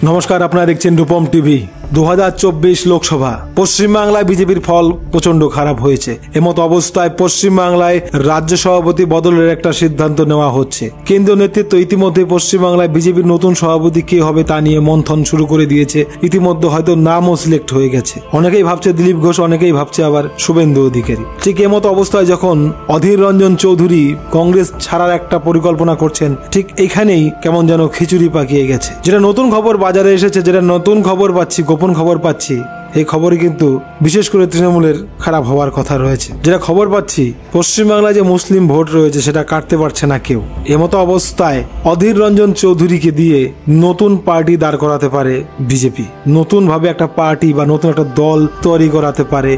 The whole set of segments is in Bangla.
নমস্কার, আপনারা দেখছেন রূপম টিভি। 2024 লোকসভা পশ্চিমবাংলায় বিজেপির ফল প্রচন্ড খারাপ হয়েছে। এমত অবস্থায় পশ্চিমবাংলায় রাজ্য সভাপতি বদলের একটা সিদ্ধান্ত নেওয়া হচ্ছে। কেন্দ্রীয় নেতৃত্ব ইতিমধ্যে পশ্চিমবাংলায় বিজেপির নতুন সভাপতি কে হবে তা নিয়ে মন্থন শুরু করে দিয়েছে। ইতিমধ্যে হয়তো নামও সিলেক্ট হয়ে গেছে। অনেকেই ভাবছে দিলীপ ঘোষ, অনেকেই ভাবছে আবার শুভেন্দু অধিকারী। ঠিক এমত অবস্থায় যখন অধীর রঞ্জন চৌধুরী কংগ্রেস ছাড়ার একটা পরিকল্পনা করছেন, ঠিক এখানেই কেমন যেন খিচুড়ি পাকিয়ে গেছে। যেটা নতুন খবর বাজারে এসেছে, যেটা নতুন খবর পাচ্ছি, গোপন খবর পাচ্ছি, এই খবরে কিন্তু বিশেষ করে তৃণমূলের খারাপ হওয়ার কথা রয়েছে। যেটা খবর পাচ্ছি, পশ্চিমবাংলায় যে মুসলিম ভোট রয়েছে সেটা কাটতে পারছে না কেউ। এমতো অবস্থায় অধীর রঞ্জন চৌধুরীকে দিয়ে নতুন পার্টি দাঁড় করাতে পারে বিজেপি। নতুন ভাবে একটা পার্টি বা নতুন একটা দল তৈরি করাতে পারে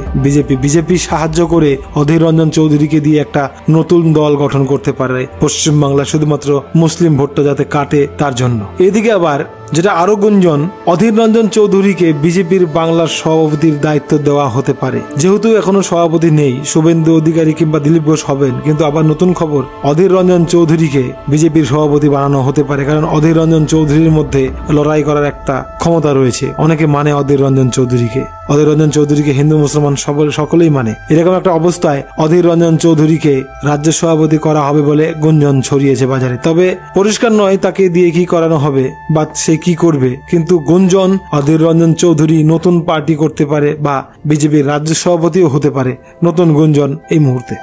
বিজেপি সাহায্য করে অধীর রঞ্জন চৌধুরীকে দিয়ে একটা নতুন দল গঠন করতে পারে পশ্চিমবাংলা, শুধুমাত্র মুসলিম ভোটটা যাতে কাটে তার জন্য। এদিকে আবার যেটা আরো গুঞ্জন, অধীর রঞ্জন চৌধুরীকে বিজেপির বাংলার সভাপতির দায়িত্ব দেওয়া হতে পারে। যেহেতু এখনো সভাপতি নেই, শুভেন্দু অধিকারী কিংবা দিলীপ ঘোষ হবেন, কিন্তু আবার নতুন খবর অধীর রঞ্জন চৌধুরীকে বিজেপির সভাপতি বানানো হতে পারে। কারণ অধীর রঞ্জন চৌধুরীর মধ্যে লড়াই করার একটা ক্ষমতা রয়েছে। অনেকে মানে অধীর রঞ্জন চৌধুরীকে হিন্দু মুসলমান সকলেই মানে। এরকম একটা অবস্থায় অধীর রঞ্জন চৌধুরীকে রাজ্য সভাপতি করা হবে বলে গুঞ্জন ছড়িয়েছে বাজারে। তবে পরিষ্কার নয় তাকে দিয়ে কি করানো হবে বা সে কি করবে, কিন্তু গুঞ্জন অধীর রঞ্জন চৌধুরী নতুন পার্টি করতে পারে বা বিজেপির রাজ্য সভাপতিও হতে পারে। নতুন গুঞ্জন এই মুহূর্তে।